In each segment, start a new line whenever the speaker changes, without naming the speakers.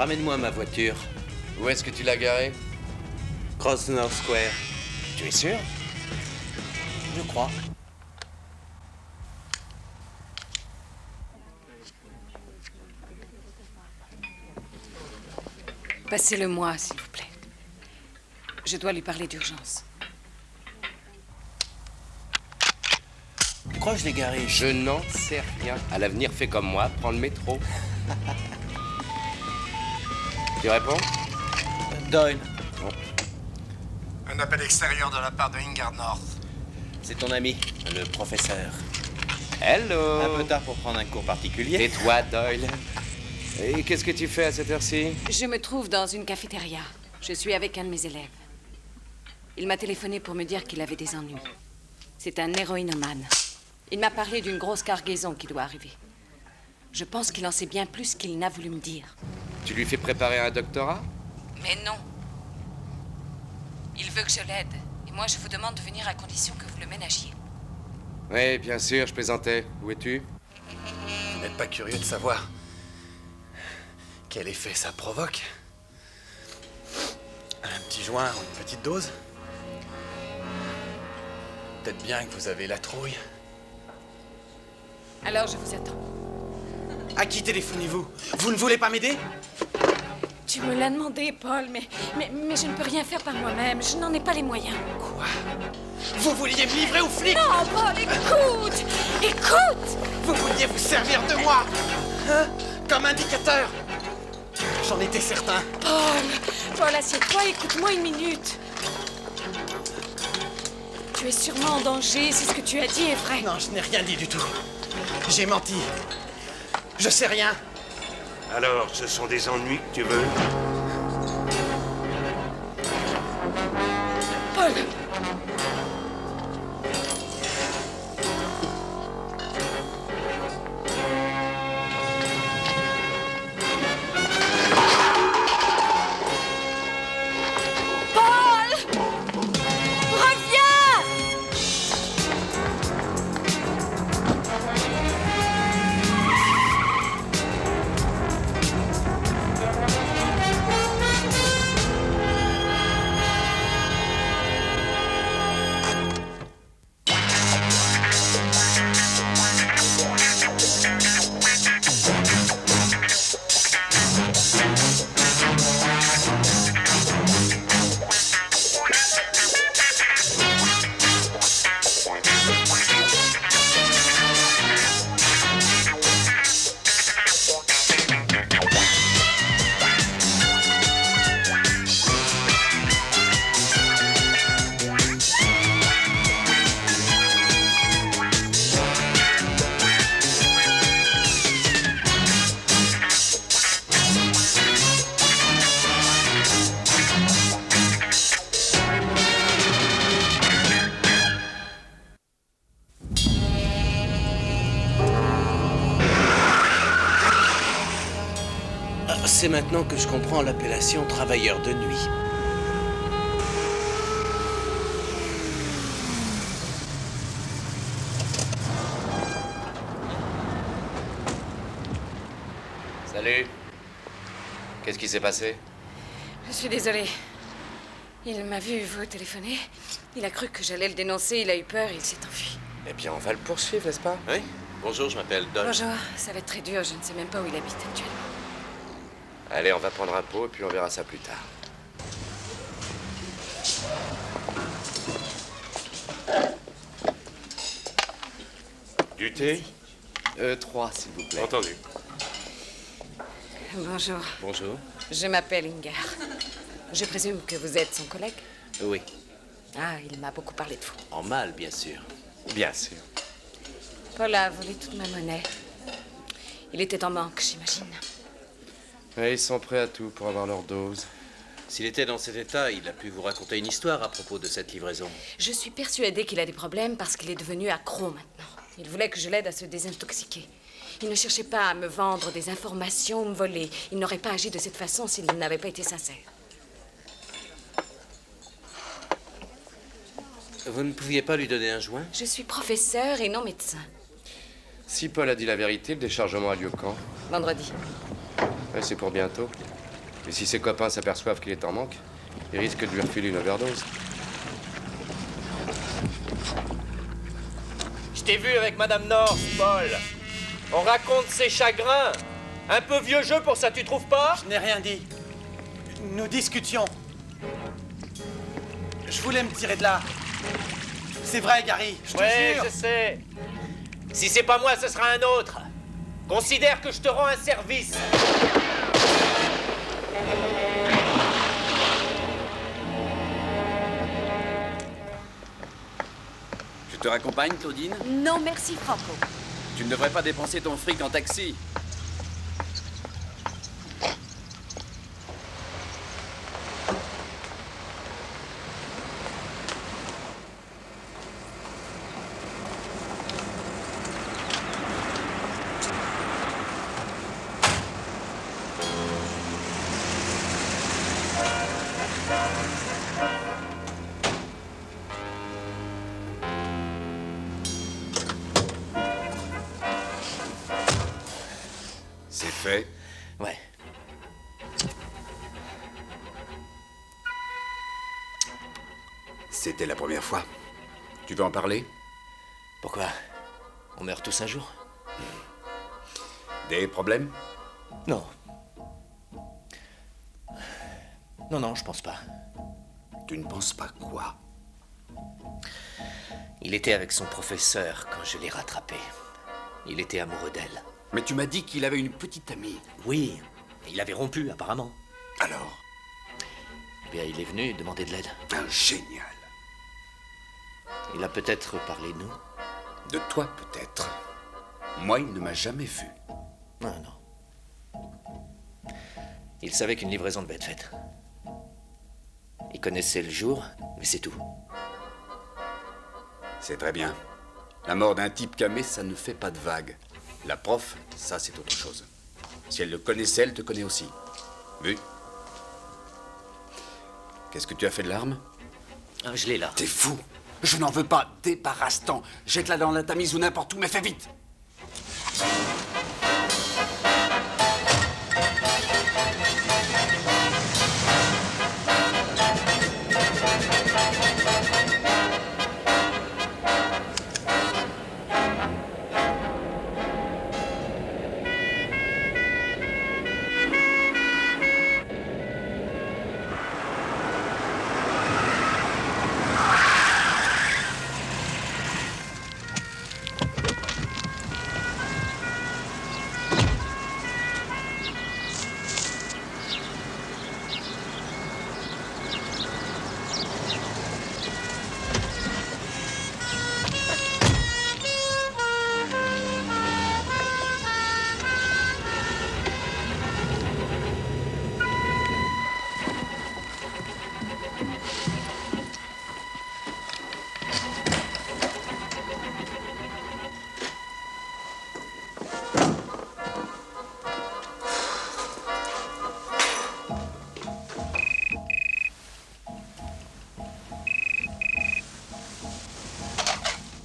Ramène-moi ma voiture.
Où est-ce que tu l'as garée?
Grosvenor Square.
Tu es sûr?
Je crois.
Passez-le-moi, s'il vous plaît. Je dois lui parler d'urgence.
Tu crois que je l'ai garé?
Je n'en sais rien. À l'avenir, fais comme moi, prends le métro. Tu réponds?
Doyle.
Un appel extérieur de la part de Ingard North.
C'est ton ami, le professeur.
Hello.
Un peu tard pour prendre un cours particulier.
Tais-toi, Doyle. Et qu'est-ce que tu fais à cette heure-ci?
Je me trouve dans une cafétéria. Je suis avec un de mes élèves. Il m'a téléphoné pour me dire qu'il avait des ennuis. C'est un héroïnomane. Il m'a parlé d'une grosse cargaison qui doit arriver. Je pense qu'il en sait bien plus qu'il n'a voulu me dire.
Tu lui fais préparer un doctorat?
Mais non. Il veut que je l'aide. Et moi, je vous demande de venir à condition que vous le ménagiez.
Oui, bien sûr, je plaisantais. Où es-tu?
Vous n'êtes pas curieux de savoir quel effet ça provoque? Un petit joint ou une petite dose? Peut-être bien que vous avez la trouille.
Alors, je vous attends.
À qui téléphonez-vous? Vous ne voulez pas m'aider?
Tu me l'as demandé, Paul, mais je ne peux rien faire par moi-même. Je n'en ai pas les moyens.
Quoi? Vous vouliez me livrer aux flics?
Non, Paul, écoute! Écoute!
Vous vouliez vous servir de moi? Hein? Comme indicateur? J'en étais certain.
Paul, assieds-toi, écoute-moi une minute. Tu es sûrement en danger, si ce que tu as dit est vrai.
Non, je n'ai rien dit du tout. J'ai menti. Je sais rien.
Alors, ce sont des ennuis que tu veux?
Paul!
C'est maintenant que je comprends l'appellation travailleur de nuit.
Salut. Qu'est-ce qui s'est passé?
Je suis désolée. Il m'a vu vous téléphoner. Il a cru que j'allais le dénoncer. Il a eu peur et il s'est enfui.
Eh bien, on va le poursuivre, n'est-ce pas?
Oui? Bonjour, je m'appelle Doyle.
Bonjour. Ça va être très dur. Je ne sais même pas où il habite actuellement.
Allez, on va prendre un pot et puis on verra ça plus tard.
Du thé?
3, s'il vous plaît.
Entendu.
Bonjour.
Bonjour.
Je m'appelle Ingard. Je présume que vous êtes son collègue?
Oui.
Ah, il m'a beaucoup parlé de vous.
En mal, bien sûr.
Bien sûr.
Paul a volé toute ma monnaie. Il était en manque, j'imagine.
Ouais, ils sont prêts à tout pour avoir leur dose.
S'il était dans cet état, il a pu vous raconter une histoire à propos de cette livraison.
Je suis persuadée qu'il a des problèmes parce qu'il est devenu accro maintenant. Il voulait que je l'aide à se désintoxiquer. Il ne cherchait pas à me vendre des informations ou me voler. Il n'aurait pas agi de cette façon s'il n'avait pas été sincère.
Vous ne pouviez pas lui donner un joint?
Je suis professeur et non médecin.
Si Paul a dit la vérité, le déchargement a lieu quand?
Vendredi.
Ouais, c'est pour bientôt. Et si ses copains s'aperçoivent qu'il est en manque, ils risquent de lui refiler une overdose.
Je t'ai vu avec Madame North, Paul. On raconte ses chagrins. Un peu vieux jeu pour ça, tu trouves pas?
Je n'ai rien dit. Nous discutions. Je voulais me tirer de là. C'est vrai, Gary, je te
Ouais,
jure.
je sais. Si c'est pas moi, ce sera un autre. Considère que je te rends un service.
Je te raccompagne, Claudine?
Non, merci, Franco.
Tu ne devrais pas dépenser ton fric en taxi.
C'est fait.
Ouais.
C'était la première fois. Tu veux en parler?
Pourquoi? On meurt tous un jour?
Des problèmes?
Non. Non, je pense pas.
Tu ne penses pas quoi?
Il était avec son professeur quand je l'ai rattrapé. Il était amoureux d'elle.
Mais tu m'as dit qu'il avait une petite amie.
Oui, il avait rompu, apparemment.
Alors?
Eh bien, il est venu demander de l'aide.
Génial.
Il a peut-être parlé de nous.
De toi, peut-être. Moi, il ne m'a jamais vu.
Non. Il savait qu'une livraison devait être faite. Il connaissait le jour, mais c'est tout.
C'est très bien. La mort d'un type camé, ça ne fait pas de vague. La prof, ça, c'est autre chose. Si elle le connaissait, elle te connaît aussi. Vu? Qu'est-ce que tu as fait de l'arme?
Ah, je l'ai là.
T'es fou! Je n'en veux pas! Débarrasse-t'en! Jette-la dans la tamise ou n'importe où, mais fais vite!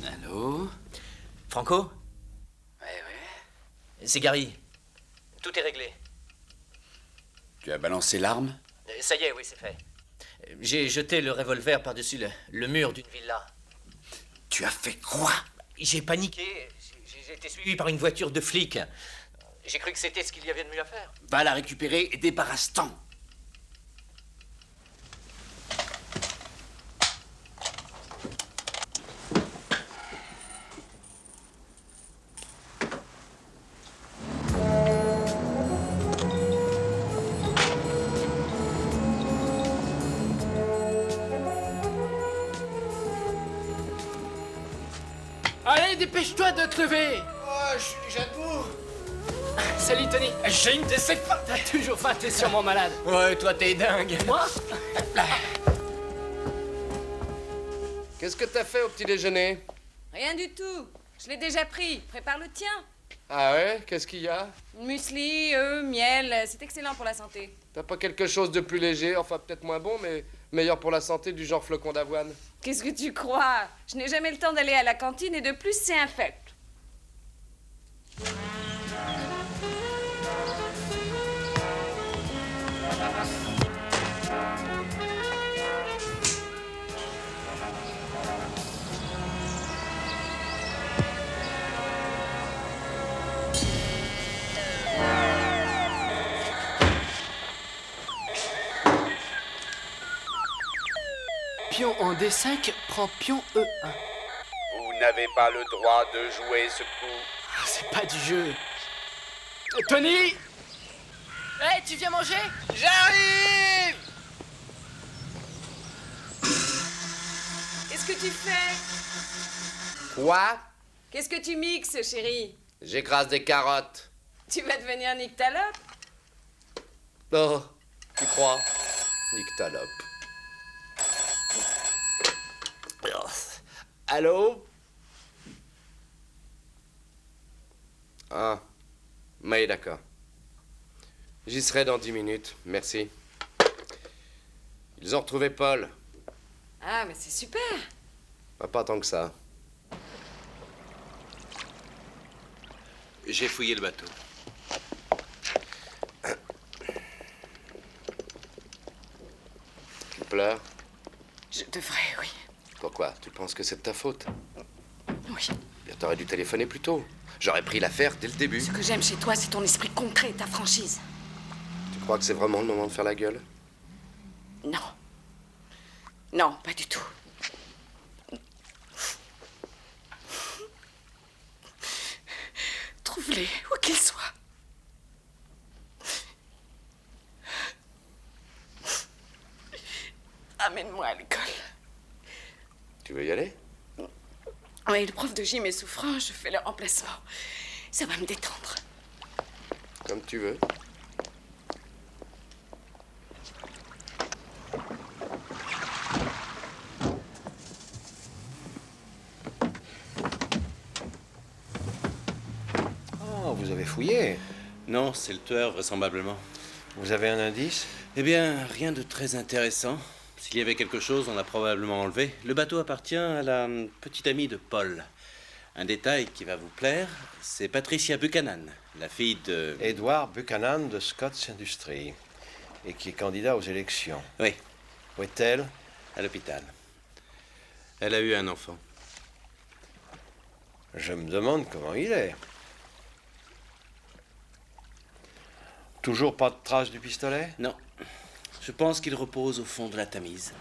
Allô?
Franco?
Ouais.
C'est Gary. Tout est réglé.
Tu as balancé l'arme?
Ça y est, oui, c'est fait. J'ai jeté le revolver par-dessus le mur d'une villa.
Tu as fait quoi?
J'ai paniqué. J'ai été suivi par une voiture de flics. J'ai cru que c'était ce qu'il y avait de mieux à faire.
Va la récupérer et débarrasse-t'en!
Allez, dépêche-toi de te lever.
Oh, je suis déjà debout.
Salut, Tony. J'ai une de ces femmes. T'as toujours faim, t'es sûrement malade.
Ouais, toi, t'es dingue.
Moi?
Qu'est-ce que t'as fait au petit déjeuner?
Rien du tout. Je l'ai déjà pris. Prépare le tien.
Ah ouais? Qu'est-ce qu'il y a?
Muesli, œufs, miel, c'est excellent pour la santé.
T'as pas quelque chose de plus léger, enfin peut-être moins bon, mais meilleur pour la santé, du genre flocon d'avoine?
Qu'est-ce que tu crois? Je n'ai jamais le temps d'aller à la cantine et de plus, c'est infect.
pion en D5 prend pion E1.
Vous n'avez pas le droit de jouer ce coup.
Ah, c'est pas du jeu. Tony! Hé, tu viens manger?
J'arrive!
Qu'est-ce que tu fais?
Quoi?
Qu'est-ce que tu mixes, chérie?
J'écrase des carottes.
Tu vas devenir nyctalope?
Oh, tu crois? Nyctalope. Allô? Ah, mais d'accord. J'y serai dans 10 minutes, merci. Ils ont retrouvé Paul.
Ah, mais c'est super.
Pas tant que ça.
J'ai fouillé le bateau.
Tu pleures?
Je devrais, oui.
Pourquoi? Tu penses que c'est de ta faute?
Oui.
Bien, t'aurais dû téléphoner plus tôt. J'aurais pris l'affaire dès le début.
Ce que j'aime chez toi, c'est ton esprit concret, ta franchise.
Tu crois que c'est vraiment le moment de faire la gueule?
Non. Non, pas du tout. Trouve-les, où qu'ils soient. Amène-moi à l'école.
Tu veux y aller?
Oui, le prof de gym est souffrant, je fais le remplacement. Ça va me détendre.
Comme tu veux.
Oh, vous avez fouillé.
Non, c'est le tueur, vraisemblablement.
Vous avez un indice?
Eh bien, rien de très intéressant. S'il y avait quelque chose, on l'a probablement enlevé. Le bateau appartient à la petite amie de Paul. Un détail qui va vous plaire, c'est Patricia Buchanan, la fille de...
Edward Buchanan de Scott's Industries, et qui est candidat aux élections.
Oui.
Où est-elle?
À l'hôpital. Elle a eu un enfant.
Je me demande comment il est. Toujours pas de trace du pistolet?
Non. Je pense qu'il repose au fond de la Tamise.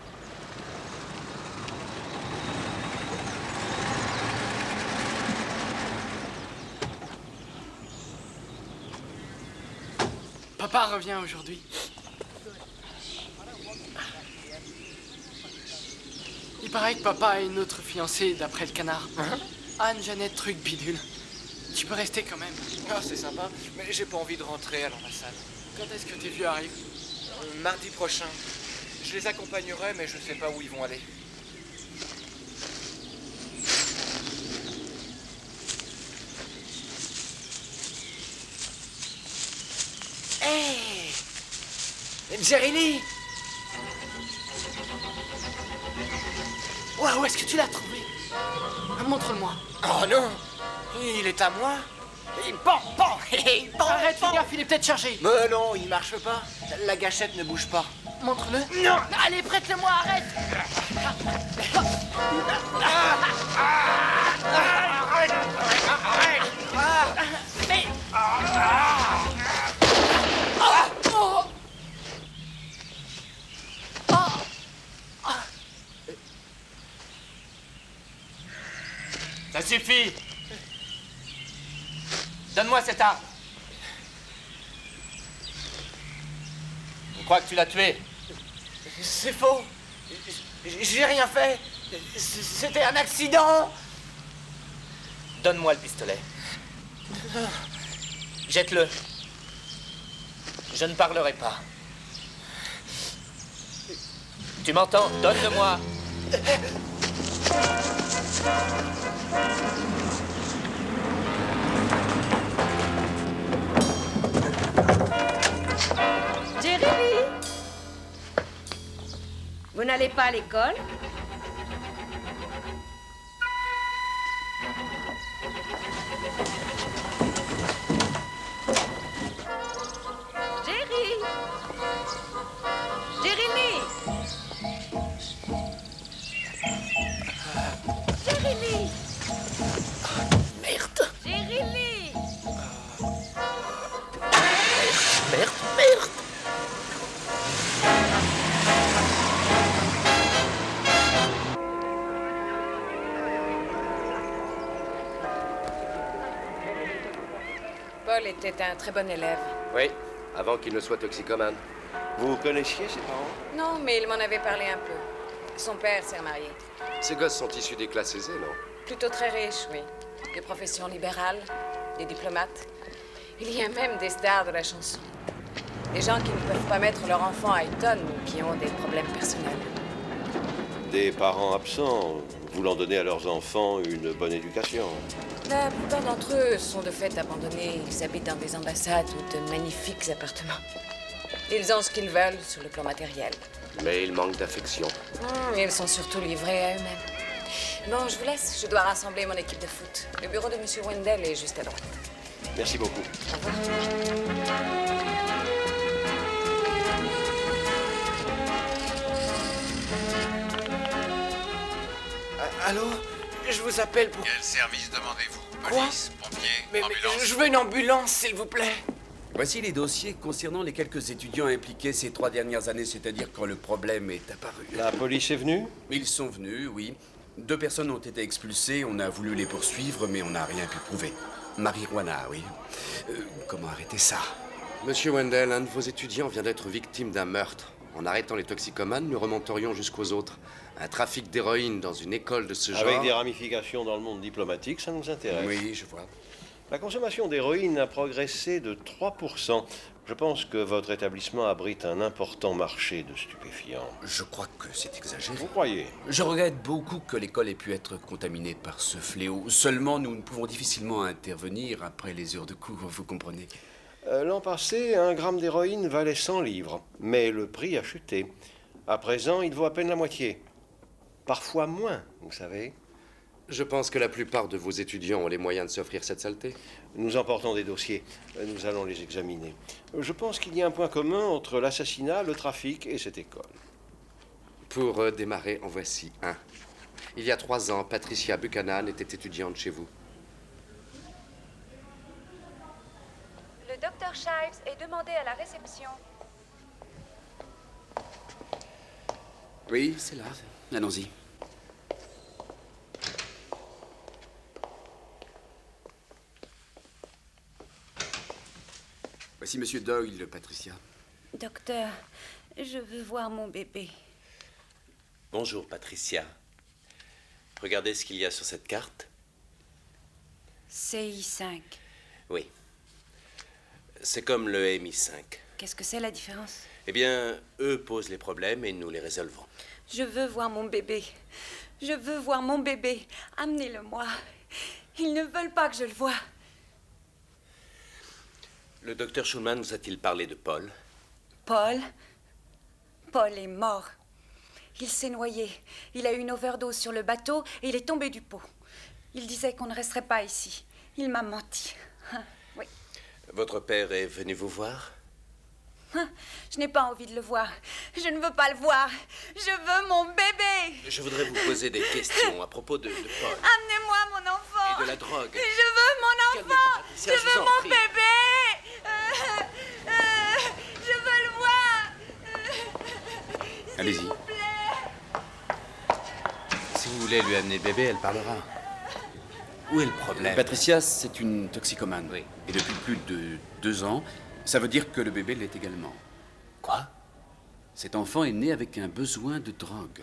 Papa revient aujourd'hui. Il paraît que papa a une autre fiancée, d'après le canard. Anne-Jeannette Truc Bidule. Tu peux rester quand même.
Ah, c'est sympa, mais j'ai pas envie de rentrer à l'ambassade.
Quand est-ce que tes vieux arrivent?
Mardi prochain. Je les accompagnerai, mais je sais pas où ils vont aller. Hé! Jerry Lee!
Ouais, où est-ce que tu l'as trouvé? Montre-le-moi.
Oh non! Il est à moi? Bon,
Arrête, fais gaffe, il est peut-être chargé.
Mais non, il marche pas. La gâchette ne bouge pas.
Montre-le.
Non!
Allez, prête-le-moi, arrête.
Ça suffit. Donne-moi cette arme. On croit que tu l'as tué.
C'est faux. J'ai rien fait. C'était un accident.
Donne-moi le pistolet. Jette-le. Je ne parlerai pas. Tu m'entends? Donne-le-moi.
Jerry, vous n'allez pas à l'école? Jerry! Jérémy! Jérémy!
Merde!
Jérémy!
Merde!
Wendell était un très bon élève.
Oui, avant qu'il ne soit toxicomane.
Vous connaissiez ses parents?
Non, mais il m'en avait parlé un peu. Son père s'est remarié.
Ces gosses sont issus des classes aisées, non?
Plutôt très riche, oui. Des professions libérales, des diplomates. Il y a même des stars de la chanson. Des gens qui ne peuvent pas mettre leur enfant à Eton ou qui ont des problèmes personnels.
Des parents absents, voulant donner à leurs enfants une bonne éducation.
La plupart d'entre eux sont de fait abandonnés. Ils habitent dans des ambassades ou de magnifiques appartements. Ils ont ce qu'ils veulent sur le plan matériel.
Mais ils manquent d'affection.
Ils sont surtout livrés à eux-mêmes. Bon, je vous laisse. Je dois rassembler mon équipe de foot. Le bureau de M. Wendell est juste à droite.
Merci beaucoup.
Au revoir.
Allô? Je vous appelle pour...
Quel service demandez-vous?
Quoi?
Police, pompiers,
Mais
ambulance?
je veux une ambulance, s'il vous plaît.
Voici les dossiers concernant les quelques étudiants impliqués ces 3 dernières années, c'est-à-dire quand le problème est apparu.
La police est venue?
Ils sont venus, oui. 2 personnes ont été expulsées, on a voulu les poursuivre, mais on n'a rien pu prouver. Marijuana, oui. Comment arrêter ça?
Monsieur Wendell, un de vos étudiants vient d'être victime d'un meurtre. En arrêtant les toxicomanes, nous remonterions jusqu'aux autres. Un trafic d'héroïne dans une école de ce genre...
Avec des ramifications dans le monde diplomatique, ça nous intéresse.
Oui, je vois.
La consommation d'héroïne a progressé de 3%. Je pense que votre établissement abrite un important marché de stupéfiants.
Je crois que c'est exagéré.
Vous croyez?
Je regrette beaucoup que l'école ait pu être contaminée par ce fléau. Seulement, nous ne pouvons difficilement intervenir après les heures de cours, vous comprenez?
L'an passé, 1 gramme d'héroïne valait 100 livres, mais le prix a chuté. À présent, il vaut à peine la moitié. Parfois moins, vous savez.
Je pense que la plupart de vos étudiants ont les moyens de s'offrir cette saleté.
Nous emportons des dossiers. Nous allons les examiner. Je pense qu'il y a un point commun entre l'assassinat, le trafic et cette école.
Pour démarrer, en voici un. Il y a 3 ans, Patricia Buchanan était étudiante chez vous.
Le docteur Shives est demandé à la réception.
Oui, c'est là. Allons-y. Voici Monsieur Doyle, Patricia.
Docteur, je veux voir mon bébé.
Bonjour, Patricia. Regardez ce qu'il y a sur cette carte.
CI5.
Oui. C'est comme le MI5.
Qu'est-ce que c'est la différence?
Eh bien, eux posent les problèmes et nous les résolvons.
Je veux voir mon bébé. Je veux voir mon bébé. Amenez-le-moi. Ils ne veulent pas que je le voie.
Le docteur Schulman vous a-t-il parlé de Paul?
Paul? Paul est mort. Il s'est noyé. Il a eu une overdose sur le bateau et il est tombé du pont. Il disait qu'on ne resterait pas ici. Il m'a menti. Oui.
Votre père est venu vous voir?
Je n'ai pas envie de le voir. Je ne veux pas le voir. Je veux mon bébé.
Je voudrais vous poser des questions à propos de Paul.
Amenez-moi mon enfant.
Et de la drogue.
Je veux mon enfant.
Patricia,
je
je vous
veux
en
mon
prie.
bébé. Je veux le voir.
Allez-y. Si vous voulez lui amener le bébé, elle parlera.
Où est le problème?
Patricia, c'est une toxicomane.
Oui.
Et depuis plus de 2 ans, ça veut dire que le bébé l'est également.
Quoi?
Cet enfant est né avec un besoin de drogue.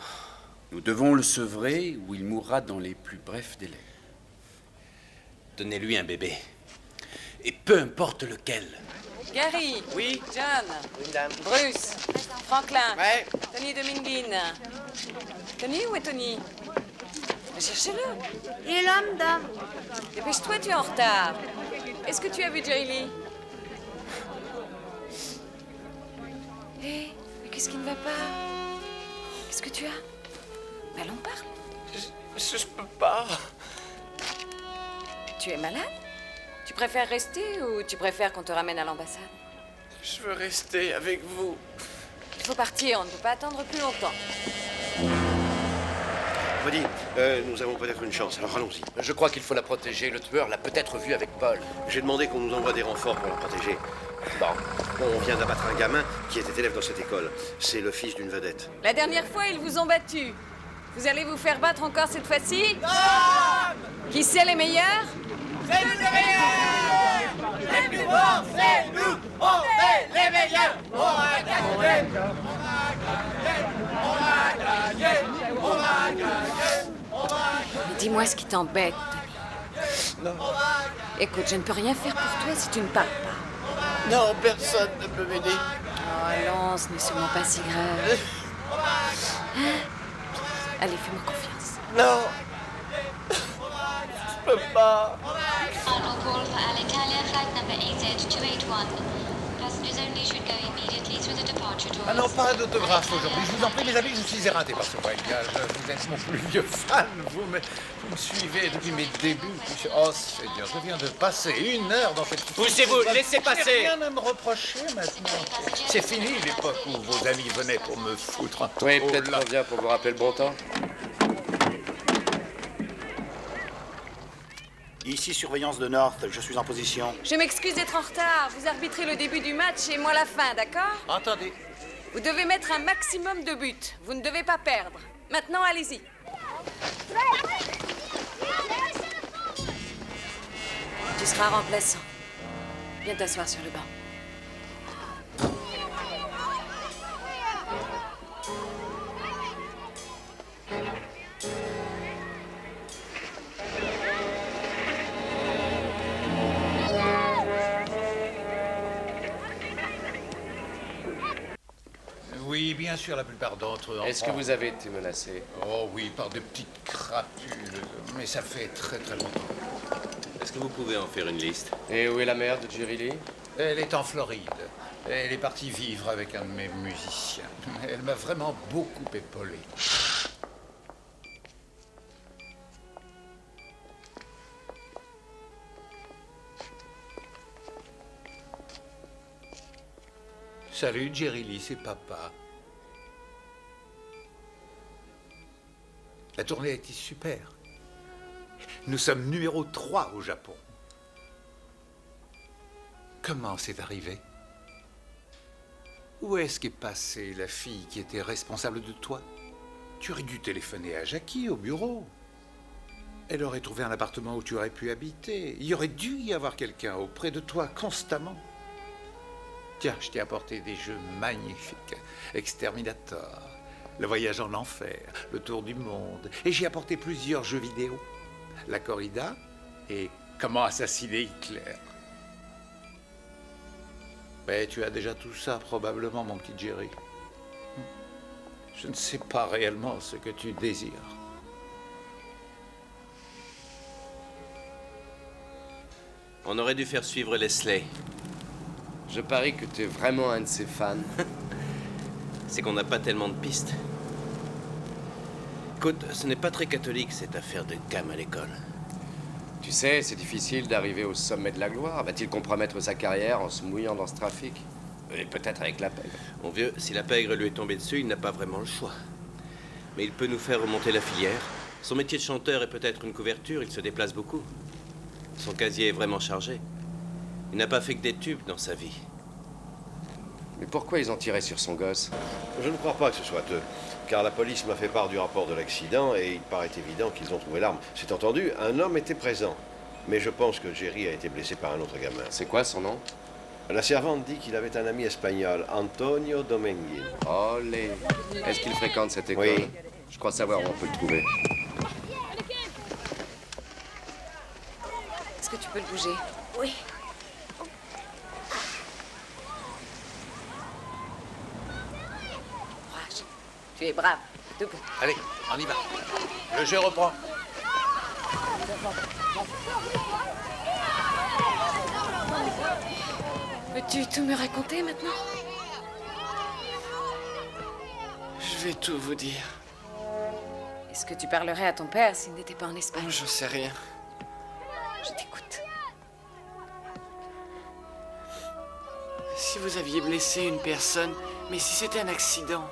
Nous devons le sevrer ou il mourra dans les plus brefs délais.
Donnez-lui un bébé. Et peu importe lequel.
Gary.
Oui.
John.
Oui, madame.
Bruce. Franklin.
Ouais.
Tony Dominguine. Tony, où est Tony? Cherchez-le.
Il est là, madame.
Dépêche-toi, tu es en retard. Est-ce que tu as vu Jerry Lee? Hé, mais qu'est-ce qui ne va pas? Qu'est-ce que tu as? Allons, parle.
Je peux pas.
Tu es malade? Tu préfères rester ou tu préfères qu'on te ramène à l'ambassade?
Je veux rester avec vous.
Il faut partir, on ne peut pas attendre plus longtemps.
Reddy, nous avons peut-être une chance, alors allons-y.
Je crois qu'il faut la protéger. Le tueur l'a peut-être vue avec Paul.
J'ai demandé qu'on nous envoie des renforts pour la protéger. Bon, on vient d'abattre un gamin qui était élève dans cette école. C'est le fils d'une vedette.
La dernière fois, ils vous ont battu. Vous allez vous faire battre encore cette fois-ci? Qui c'est les meilleurs?
C'est les meilleurs! Les plus forts, c'est nous. On est les meilleurs. On va gagner. On va gagner. On va gagner. On va gagner.
Mais dis-moi ce qui t'embête, Tony. Écoute, je ne peux rien faire pour toi si tu ne parles pas.
Non, personne ne peut m'aider.
Oh, allons, ce n'est sûrement pas si grave. Hein? Allez, fais-moi confiance.
Non. Je peux pas.
Final call for Alitalia flight number AZ281. Passengers only should go immediately through the departure doors.
Ah non, pas d'autographe aujourd'hui. Je vous en prie, mes amis, je suis éreinté par ce voyage. Vous êtes mon plus vieux fan. Vous me suivez depuis mes débuts. Oh, Seigneur, je viens de passer 1 heure dans cette...
Poussez-vous, laissez passer.
J'ai rien à me reprocher maintenant. C'est fini l'époque où vos amis venaient pour me foutre un
Oui,
trou
peut-être
là.
qu'on vient pour vous rappeler le bon temps.
Ici, surveillance de North, je suis en position.
Je m'excuse d'être en retard. Vous arbitrez le début du match et moi la fin, d'accord?
Attendez.
Vous devez mettre un maximum de buts. Vous ne devez pas perdre. Maintenant, allez-y. Tu seras remplaçant. Viens t'asseoir sur le banc.
Oui, bien sûr, la plupart d'entre eux.
Est-ce que vous avez été menacé?
Oh oui, par de petites crapules. Mais ça fait très très longtemps.
Est-ce que vous pouvez en faire une liste?
Et où est la mère de Jerry Lee?
Elle est en Floride. Elle est partie vivre avec un de mes musiciens. Elle m'a vraiment beaucoup épaulé. Salut, Jerry Lee, c'est papa. La tournée a été super. Nous sommes numéro 3 au Japon. Comment c'est arrivé? Où est-ce qu'est passée la fille qui était responsable de toi? Tu aurais dû téléphoner à Jackie au bureau. Elle aurait trouvé un appartement où tu aurais pu habiter. Il y aurait dû y avoir quelqu'un auprès de toi constamment. Tiens, je t'ai apporté des jeux magnifiques. Exterminator, le voyage en enfer, le tour du monde. Et j'ai apporté plusieurs jeux vidéo. La corrida et comment assassiner Hitler. Mais tu as déjà tout ça, probablement, mon petit Jerry. Je ne sais pas réellement ce que tu désires.
On aurait dû faire suivre Leslie.
Je parie que tu es vraiment un de ses fans.
C'est qu'on n'a pas tellement de pistes. Écoute, ce n'est pas très catholique, cette affaire de Cam à l'école.
Tu sais, c'est difficile d'arriver au sommet de la gloire. Va-t-il compromettre sa carrière en se mouillant dans ce trafic? Et peut-être avec la pègre.
Mon vieux, si la pègre lui est tombée dessus, il n'a pas vraiment le choix. Mais il peut nous faire remonter la filière. Son métier de chanteur est peut-être une couverture, il se déplace beaucoup. Son casier est vraiment chargé. Il n'a pas fait que des tubes dans sa vie.
Mais pourquoi ils ont tiré sur son gosse?
Je ne crois pas que ce soit eux, car la police m'a fait part du rapport de l'accident et il paraît évident qu'ils ont trouvé l'arme. C'est entendu, un homme était présent. Mais je pense que Jerry a été blessé par un autre gamin.
C'est quoi son nom?
La servante dit qu'il avait un ami espagnol, Antonio Dominguin.
Olé. Est-ce qu'il fréquente cette école?
Oui.
Je crois savoir où on peut le trouver.
Est-ce que tu peux le bouger?
Oui.
Courage. Tu es brave. Debout.
Allez, on y va. Le jeu reprend.
Peux-tu tout me raconter maintenant?
Je vais tout vous dire.
Est-ce que tu parlerais à ton père s'il n'était pas en Espagne?
Je sais rien.
Je t'écoute.
Si vous aviez blessé une personne, mais si c'était un accident,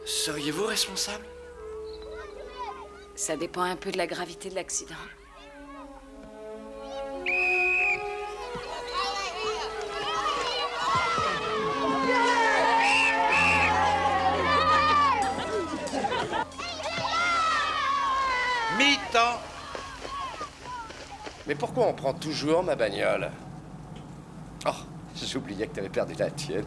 seriez-vous responsable?
Ça dépend un peu de la gravité de l'accident.
Mi-temps.
Mais pourquoi on prend toujours ma bagnole? Oh, j'oubliais que t'avais perdu la tienne.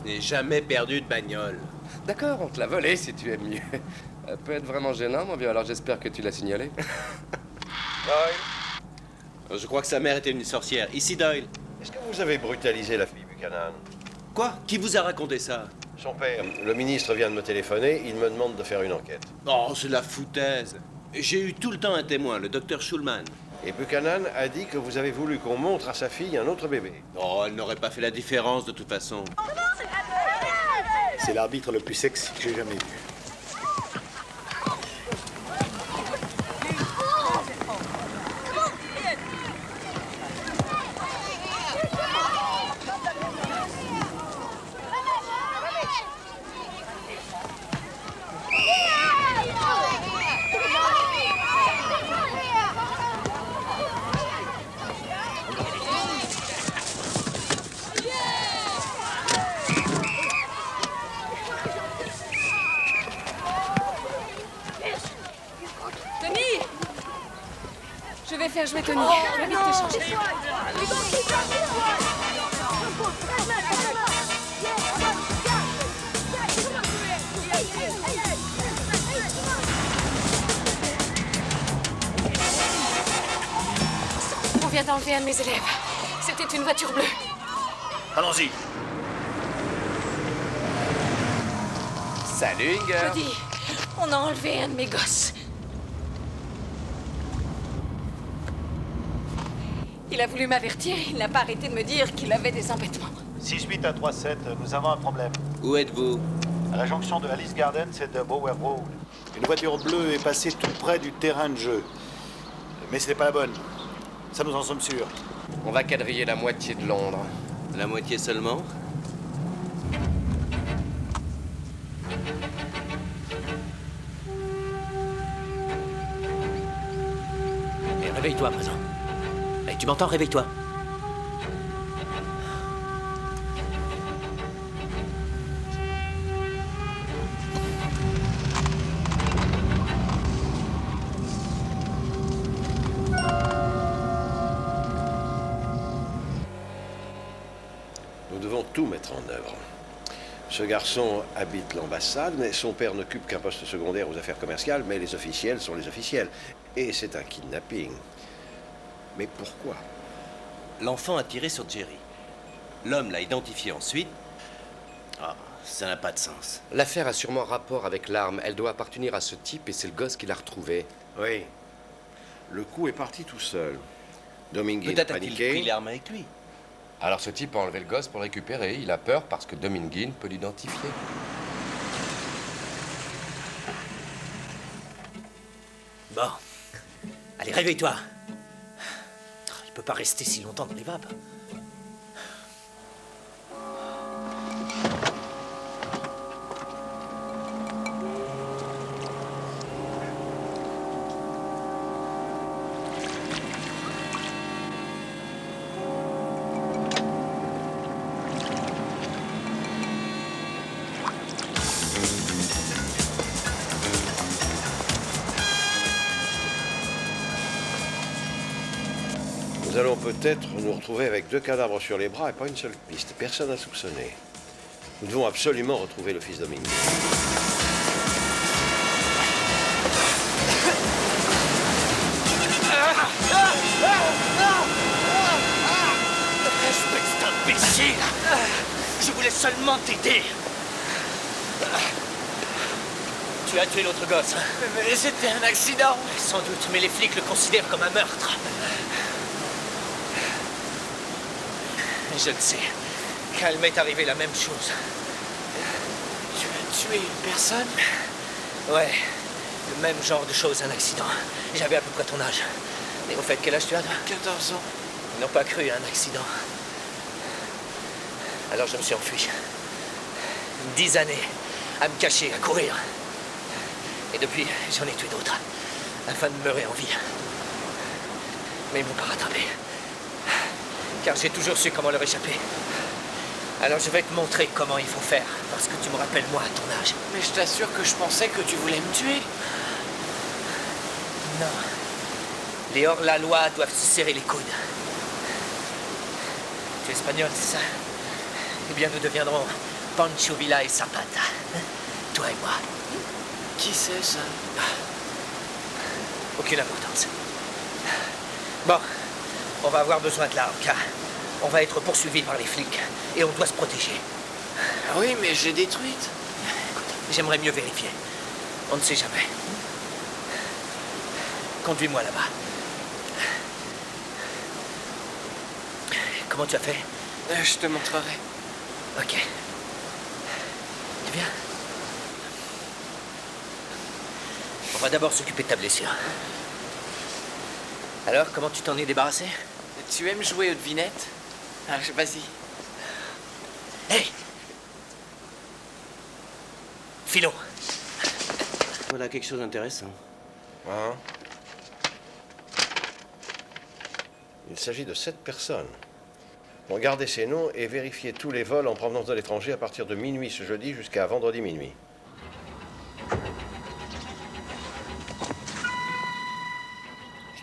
Je n'ai jamais perdu de bagnole.
D'accord, on te l'a volée si tu aimes mieux. Ça peut être vraiment gênant, mon vieux, alors j'espère que tu l'as signalé.
Doyle. Je crois que sa mère était une sorcière. Ici Doyle.
Est-ce que vous avez brutalisé la fille Buchanan?
Quoi? Qui vous a raconté ça?
Son père. Le ministre vient de me téléphoner, il me demande de faire une enquête.
Oh, c'est de la foutaise. J'ai eu tout le temps un témoin, le docteur Schulman.
Et Buchanan a dit que vous avez voulu qu'on montre à sa fille un autre bébé.
Oh, elle n'aurait pas fait la différence de toute façon.
C'est l'arbitre le plus sexy que j'ai jamais vu.
Je vais faire jouer Tony. Je vais vite te changer. On vient d'enlever un de mes élèves. C'était une voiture bleue.
Allons-y.
Salut, Inger.
Je dis, on a enlevé un de mes gosses. Il a voulu m'avertir, il n'a pas arrêté de me dire qu'il avait des embêtements.
68137, nous avons un problème.
Où êtes-vous?
À la jonction de Alice Garden, c'est de Bower Road. Une voiture bleue est passée tout près du terrain de jeu. Mais ce n'est pas la bonne. Ça, nous en sommes sûrs.
On va quadriller la moitié de Londres.
La moitié seulement?
Et réveille-toi à présent. Hey, tu m'entends? Réveille-toi.
Nous devons tout mettre en œuvre. Ce garçon habite l'ambassade, mais son père n'occupe qu'un poste secondaire aux affaires commerciales, mais les officiels sont les officiels. Et c'est un kidnapping. Mais pourquoi?
L'enfant a tiré sur Jerry. L'homme l'a identifié ensuite. Ah, ça n'a pas de sens.
L'affaire a sûrement rapport avec l'arme. Elle doit appartenir à ce type et c'est le gosse qui l'a retrouvée.
Oui. Le coup est parti tout seul. Dominguez
Peut-être a-t-il
paniqué.
pris l'arme avec lui.
Alors ce type a enlevé le gosse pour le récupérer. Il a peur parce que Dominguez peut l'identifier.
Bon. Allez, réveille-toi. Il peut pas rester si longtemps dans les vapes.
Nous allons peut-être nous retrouver avec 2 cadavres sur les bras et pas une seule piste. Personne n'a soupçonné. Nous devons absolument retrouver le fils Dominguez.
Espèce d'imbécile! Je voulais seulement t'aider. Tu as tué l'autre gosse. Mais c'était un accident. Sans doute, mais les flics le considèrent comme un meurtre. Je le sais. Cal m'est arrivé la même chose. Tu as tué une personne? Ouais. Le même genre de chose, un accident. J'avais à peu près ton âge. Et au fait, quel âge tu as, toi? 14 ans. Ils n'ont pas cru à un accident. Alors je me suis enfui. 10 années à me cacher, à courir. Et depuis, j'en ai tué d'autres. Afin de meurer en vie. Mais ils m'ont pas rattrapé. Car j'ai toujours su comment leur échapper. Alors je vais te montrer comment il faut faire. Parce que tu me rappelles moi à ton âge.
Mais je t'assure que je pensais que tu voulais me tuer.
Non. Les hors-la-loi doivent se serrer les coudes. Tu es espagnol, c'est ça? Eh bien, nous deviendrons Pancho Villa et Zapata. Toi et moi.
Qui c'est, ça?
Aucune importance. Bon, on va avoir besoin de l'arme, car on va être poursuivis par les flics et on doit se protéger.
Ah oui, mais je l'ai détruite.
Écoute, j'aimerais mieux vérifier. On ne sait jamais. Conduis-moi là-bas. Comment tu as fait?
Je te montrerai.
Ok. Tu viens? On va d'abord s'occuper de ta blessure. Alors, comment tu t'en es débarrassé?
Tu aimes jouer aux devinettes? Ah, vas-y.
Hey! Philo!
Voilà quelque chose d'intéressant.
Hein? Il s'agit de 7 personnes. Regardez ces noms et vérifiez tous les vols en provenance de l'étranger à partir de minuit ce jeudi jusqu'à vendredi minuit.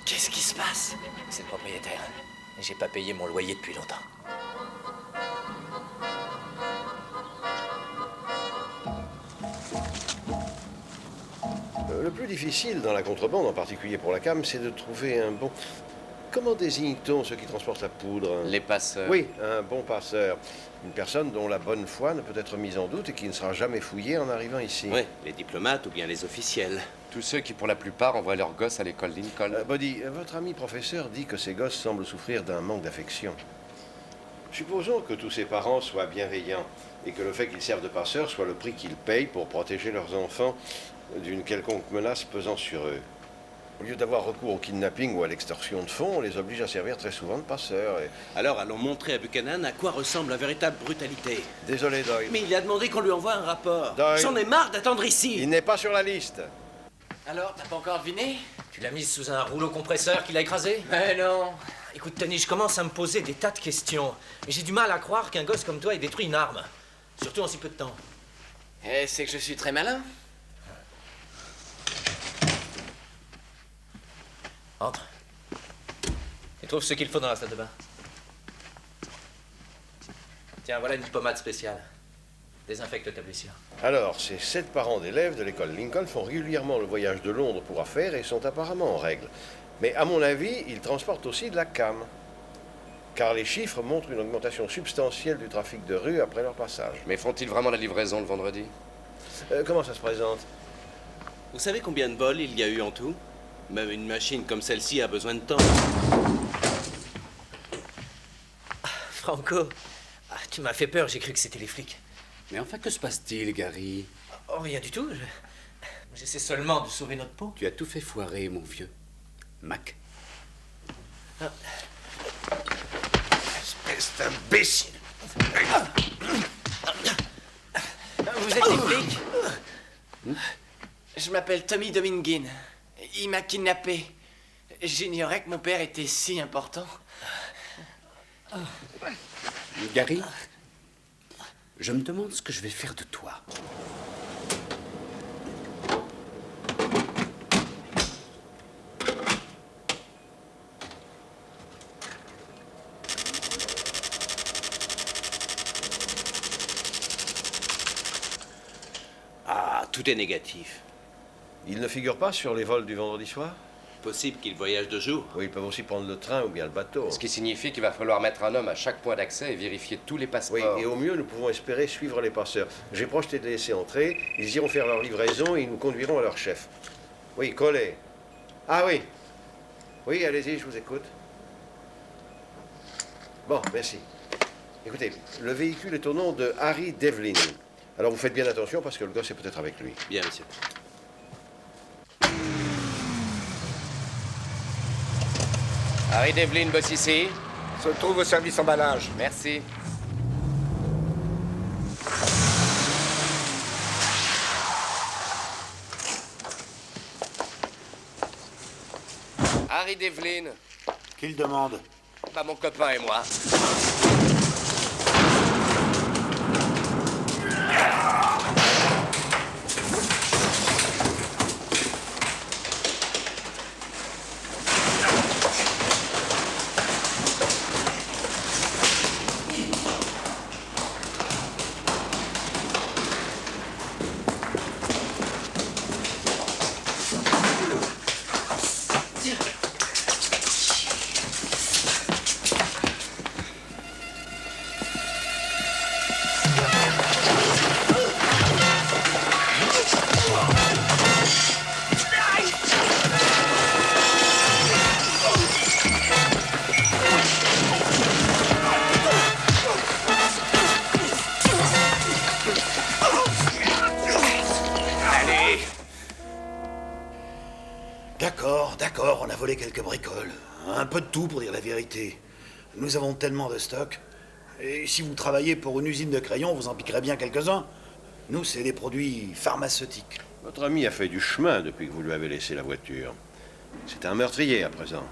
Qu'est-ce qui se passe?
C'est le propriétaire. J'ai pas payé mon loyer depuis longtemps.
Le plus difficile dans la contrebande, en particulier pour la CAM, c'est de trouver un bon... Comment désigne-t-on ceux qui transportent la poudre?
Les passeurs.
Oui, un bon passeur. Une personne dont la bonne foi ne peut être mise en doute et qui ne sera jamais fouillée en arrivant ici.
Oui, les diplomates ou bien les officiels.
Tous ceux qui, pour la plupart, envoient leurs gosses à l'école Lincoln.
Buddy, votre ami professeur dit que ces gosses semblent souffrir d'un manque d'affection. Supposons que tous ces parents soient bienveillants et que le fait qu'ils servent de passeurs soit le prix qu'ils payent pour protéger leurs enfants d'une quelconque menace pesant sur eux. Au lieu d'avoir recours au kidnapping ou à l'extorsion de fonds, on les oblige à servir très souvent de passeurs. Et...
Alors allons montrer à Buchanan à quoi ressemble la véritable brutalité.
Désolé, Doyle.
Mais il a demandé qu'on lui envoie un rapport.
Doyle.
J'en ai marre d'attendre ici.
Il n'est pas sur la liste.
Alors, t'as pas encore deviné?
Tu l'as mise sous un rouleau compresseur qui l'a écrasé?
Mais non.
Écoute, Tony, je commence à me poser des tas de questions. Mais j'ai du mal à croire qu'un gosse comme toi ait détruit une arme. Surtout en si peu de temps.
Eh, c'est que je suis très malin.
Entre. Et trouve ce qu'il faut dans la salle de bain. Tiens, voilà une pommade spéciale. Désinfecte ta blessure.
Alors, ces 7 parents d'élèves de l'école Lincoln font régulièrement le voyage de Londres pour affaires et sont apparemment en règle. Mais à mon avis, ils transportent aussi de la cam. Car les chiffres montrent une augmentation substantielle du trafic de rue après leur passage.
Mais font-ils vraiment la livraison le vendredi?
Comment ça se présente?
Vous savez combien de vols il y a eu en tout? Même une machine comme celle-ci a besoin de temps.
Franco, tu m'as fait peur, j'ai cru que c'était les flics.
Mais enfin, que se passe-t-il, Gary?
Oh, rien du tout. J'essaie seulement de sauver notre peau.
Tu as tout fait foirer, mon vieux. Mac.
Ah.
Espèce d'imbécile!
Vous êtes des flics? Je m'appelle Tommy Dominguin. Il m'a kidnappé. J'ignorais que mon père était si important.
Gary, je me demande ce que je vais faire de toi.
Ah, tout est négatif.
Ils ne figurent pas sur les vols du vendredi soir?
Possible qu'ils voyagent de jour.
Oui, ils peuvent aussi prendre le train ou bien le bateau.
Ce qui signifie qu'il va falloir mettre un homme à chaque point d'accès et vérifier tous les passeports.
Oui, et au mieux, nous pouvons espérer suivre les passeurs. J'ai projeté de les laisser entrer, ils iront faire leur livraison et ils nous conduiront à leur chef. Oui, Collet. Ah oui. Oui, allez-y, je vous écoute. Bon, merci. Écoutez, le véhicule est au nom de Harry Devlin. Alors vous faites bien attention parce que le gosse est peut-être avec lui.
Bien, monsieur.
Harry Devlin bosse ici.
Se trouve au service emballage.
Merci. Harry Devlin.
Qui le demande?
Bah, mon copain et moi.
D'accord, on a volé quelques bricoles. Un peu de tout pour dire la vérité. Nous avons tellement de stock. Et si vous travaillez pour une usine de crayons, vous en piquerez bien quelques-uns. Nous, c'est des produits pharmaceutiques.
Votre ami a fait du chemin depuis que vous lui avez laissé la voiture. C'est un meurtrier à présent.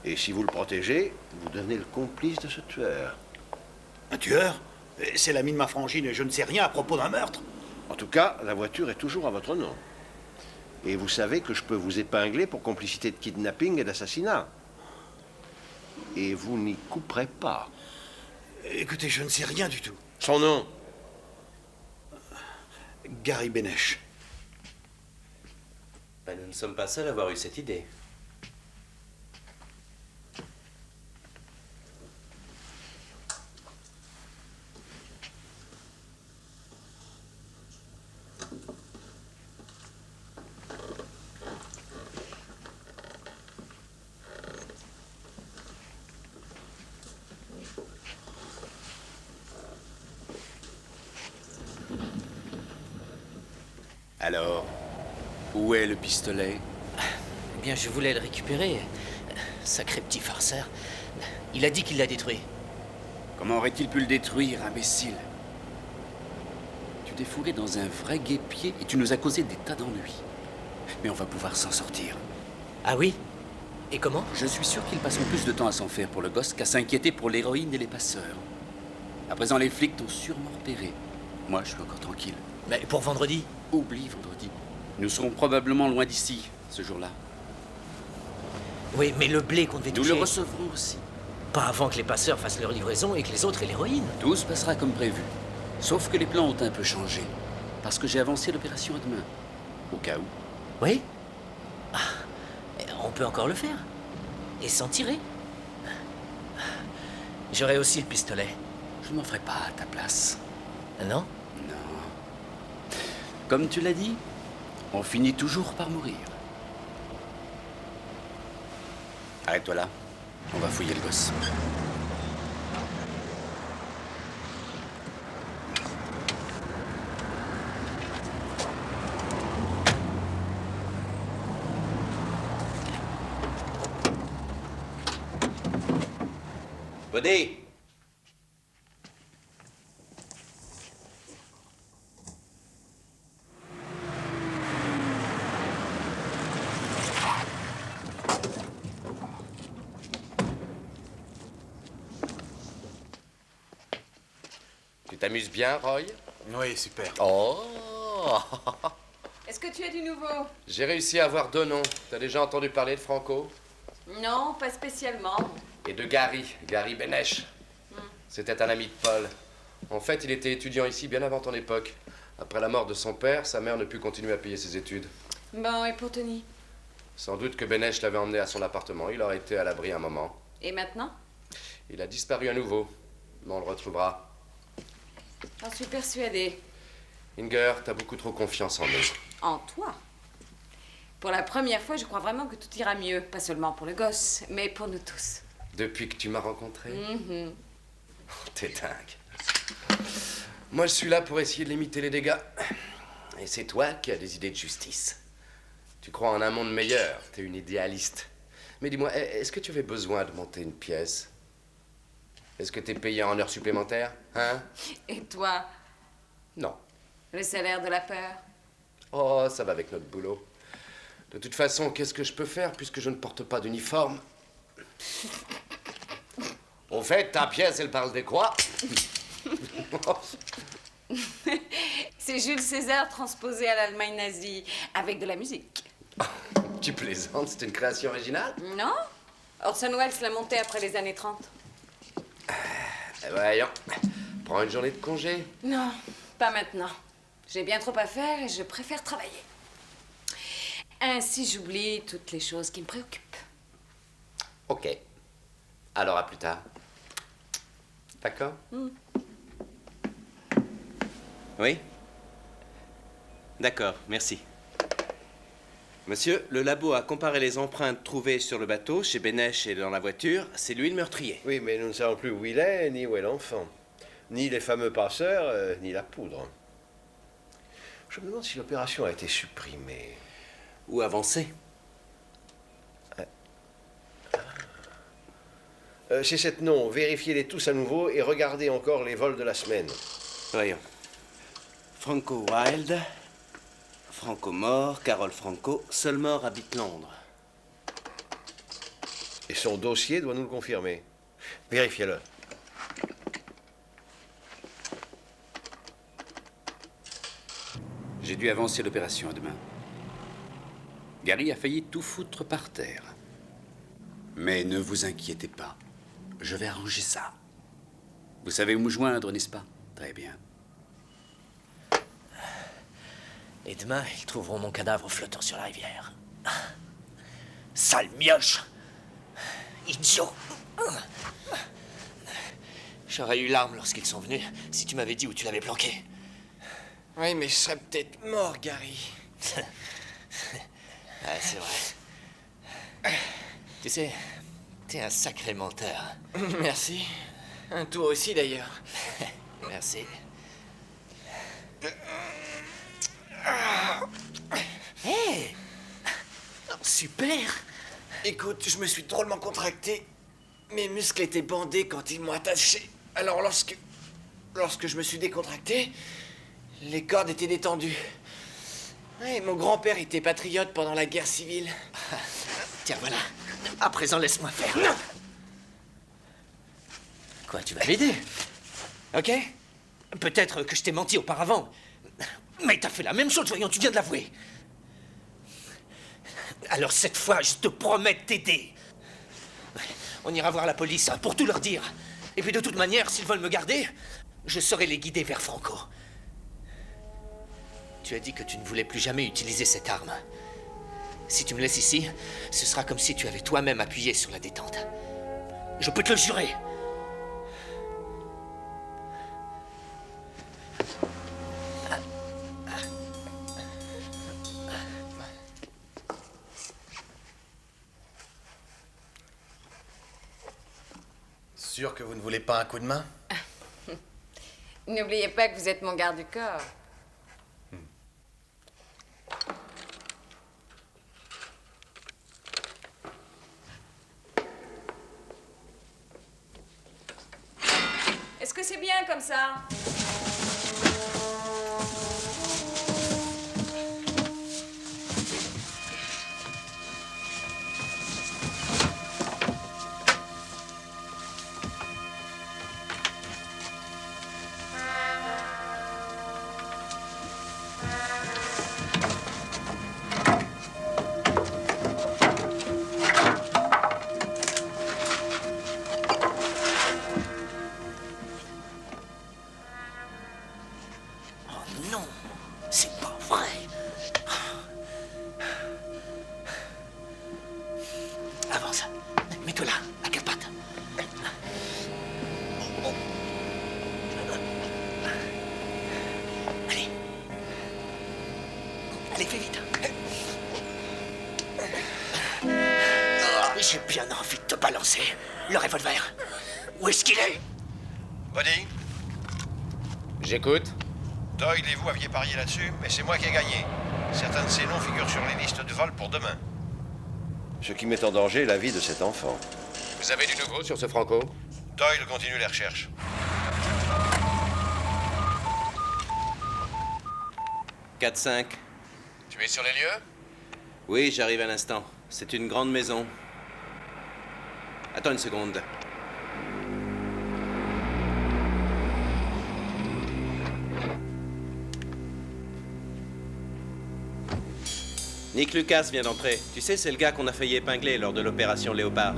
Et si vous le protégez, vous devenez le complice de ce tueur.
Un tueur? C'est l'ami de ma frangine et je ne sais rien à propos d'un meurtre.
En tout cas, la voiture est toujours à votre nom. Et vous savez que je peux vous épingler pour complicité de kidnapping et d'assassinat. Et vous n'y couperez pas.
Écoutez, je ne sais rien du tout.
Son nom?
Gary Benesch.
Ben, nous ne sommes pas seuls à avoir eu cette idée.
Alors, où est le pistolet?
Eh bien, je voulais le récupérer. Sacré petit farceur. Il a dit qu'il l'a détruit.
Comment aurait-il pu le détruire, imbécile? Tu t'es fourré dans un vrai guêpier et tu nous as causé des tas d'ennuis. Mais on va pouvoir s'en sortir.
Ah oui? Et comment?
Je suis sûr qu'ils passeront plus de temps à s'en faire pour le gosse qu'à s'inquiéter pour l'héroïne et les passeurs. À présent, les flics t'ont sûrement repéré. Moi, je suis encore tranquille.
Mais pour vendredi?
Oublie vendredi. Nous serons probablement loin d'ici, ce jour-là.
Oui, mais le blé qu'on devait toucher...
Nous le recevrons aussi.
Pas avant que les passeurs fassent leur livraison et que les autres aient l'héroïne.
Tout se passera comme prévu. Sauf que les plans ont un peu changé. Parce que j'ai avancé l'opération à demain. Au cas où.
Oui? Ah, on peut encore le faire. Et s'en tirer. J'aurai aussi le pistolet.
Je ne m'en ferai pas à ta place.
Non?
Non. Comme tu l'as dit, on finit toujours par mourir. Arrête-toi là. On va fouiller le gosse.
Bodé!
Tu t'amuses bien, Roy?
Oui, super.
Oh!
Est-ce que tu as du nouveau?
J'ai réussi à avoir deux noms. T'as déjà entendu parler de Franco?
Non, pas spécialement.
Et de Gary Benesch. C'était un ami de Paul. En fait, il était étudiant ici bien avant ton époque. Après la mort de son père, sa mère ne put continuer à payer ses études.
Bon, et pour Tony?
Sans doute que Benesch l'avait emmené à son appartement. Il aurait été à l'abri un moment.
Et maintenant?
Il a disparu à nouveau. Mais on le retrouvera.
J'en suis persuadée.
Inger, t'as beaucoup trop confiance en nous.
En toi? Pour la première fois, je crois vraiment que tout ira mieux. Pas seulement pour le gosse, mais pour nous tous.
Depuis que tu m'as rencontré?
Mhm.
T'es dingue. Moi, je suis là pour essayer de limiter les dégâts. Et c'est toi qui as des idées de justice. Tu crois en un monde meilleur, t'es une idéaliste. Mais dis-moi, est-ce que tu avais besoin de monter une pièce? Est-ce que t'es payé en heures supplémentaires, hein?
Et toi?
Non.
Le salaire de la peur?
Oh, ça va avec notre boulot. De toute façon, qu'est-ce que je peux faire puisque je ne porte pas d'uniforme? Au fait, ta pièce, elle parle de quoi?
C'est Jules César transposé à l'Allemagne nazie, avec de la musique.
Tu plaisantes, c'est une création originale?
Non? Orson Welles l'a monté après les années 30.
Voyons, prends une journée de congé.
Non, pas maintenant. J'ai bien trop à faire et je préfère travailler. Ainsi, j'oublie toutes les choses qui me préoccupent.
Ok. Alors, à plus tard. D'accord?
Oui? D'accord, merci. Monsieur, le labo a comparé les empreintes trouvées sur le bateau, chez Benesch et dans la voiture. C'est lui le meurtrier.
Oui, mais nous ne savons plus où il est, ni où est l'enfant. Ni les fameux passeurs, ni la poudre. Je me demande si l'opération a été supprimée.
Ou avancée.
Ces 7 noms, vérifiez-les tous à nouveau et regardez encore les vols de la semaine.
Voyons. Franco Wilde, Franco mort, Carole Franco, seul mort habite Londres.
Et son dossier doit nous le confirmer. Vérifiez-le.
J'ai dû avancer l'opération à demain. Gary a failli tout foutre par terre. Mais ne vous inquiétez pas. Je vais arranger ça. Vous savez où me joindre, n'est-ce pas? Très bien.
Et demain, ils trouveront mon cadavre flottant sur la rivière. Sale mioche! Idiot! J'aurais eu l'arme lorsqu'ils sont venus, si tu m'avais dit où tu l'avais planqué.
Oui, mais je serais peut-être mort, Gary.
Ouais, c'est vrai. Tu sais, t'es un sacré menteur.
Merci. Toi aussi, d'ailleurs.
Merci. Hey! Super!
Écoute, je me suis drôlement contracté. Mes muscles étaient bandés quand ils m'ont attaché. Alors lorsque je me suis décontracté, les cordes étaient détendues. Ouais, mon grand-père était patriote pendant la guerre civile.
Tiens, voilà. À présent, laisse-moi faire. Non! Quoi, tu vas m'aider? Ok? Peut-être que je t'ai menti auparavant. Mais t'as fait la même chose, voyons, tu viens de l'avouer. Alors cette fois, je te promets de t'aider. On ira voir la police hein, pour tout leur dire. Et puis de toute manière, s'ils veulent me garder, je saurai les guider vers Franco. Tu as dit que tu ne voulais plus jamais utiliser cette arme. Si tu me laisses ici, ce sera comme si tu avais toi-même appuyé sur la détente. Je peux te le jurer.
Sûr que vous ne voulez pas un coup de main?
N'oubliez pas que vous êtes mon garde du corps. Est-ce que c'est bien comme ça? J'ai bien envie de te balancer. Le revolver. Où est-ce qu'il est?
Buddy?
J'écoute.
Doyle et vous aviez parié là-dessus, mais c'est moi qui ai gagné. Certains de ces noms figurent sur les listes de vol pour demain. Ce qui met en danger la vie de cet enfant.
Vous avez du nouveau sur ce Franco?
Doyle continue les recherches.
« 4-5.
Tu es sur les lieux?
Oui, j'arrive à l'instant. C'est une grande maison. Attends une seconde. Nick Lucas vient d'entrer. Tu sais, c'est le gars qu'on a failli épingler lors de l'opération Léopard.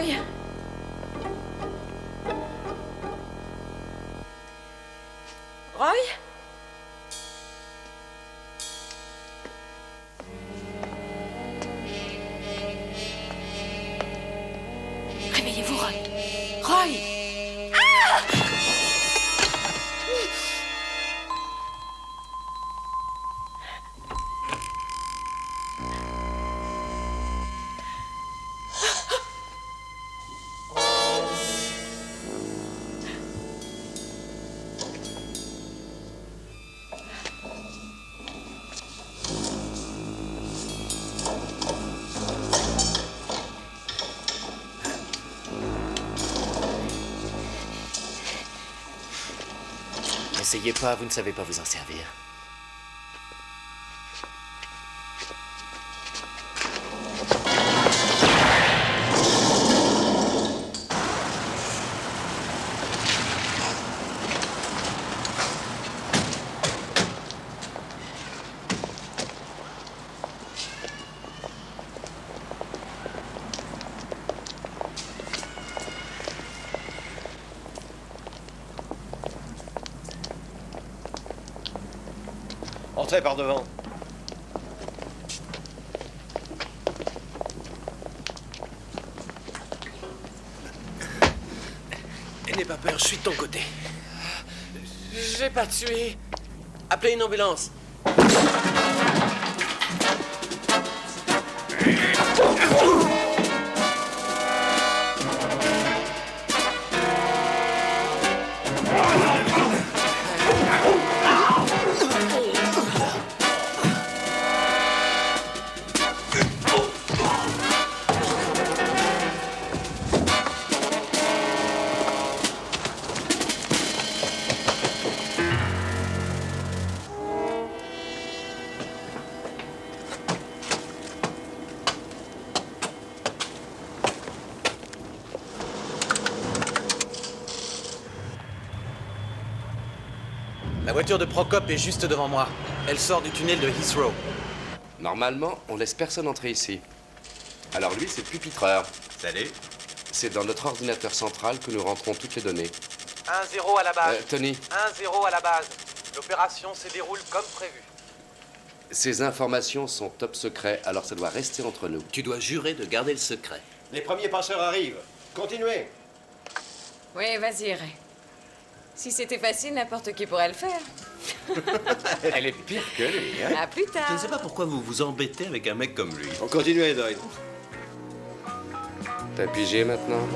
Roy? Roy? Réveillez-vous, Roy. Roy!
N'essayez pas, vous ne savez pas vous en servir.
Entrez par devant.
N'aie pas peur, je suis de ton côté.
J'ai pas tué.
Appelez une ambulance. La voiture de Procop est juste devant moi. Elle sort du tunnel de Heathrow.
Normalement, on laisse personne entrer ici. Alors lui, c'est le pupitreur.
Salut.
C'est dans notre ordinateur central que nous rentrons toutes les données.
1-0 à la base.
Tony.
1-0 à la base. L'opération se déroule comme prévu.
Ces informations sont top secret, alors ça doit rester entre nous.
Tu dois jurer de garder le secret.
Les premiers passeurs arrivent. Continuez.
Oui, vas-y, Ray. Si c'était facile, n'importe qui pourrait le faire.
Elle est pire que lui, hein?
À plus tard.
Je ne sais pas pourquoi vous vous embêtez avec un mec comme lui.
On continue, Doyle.
T'as pigé maintenant?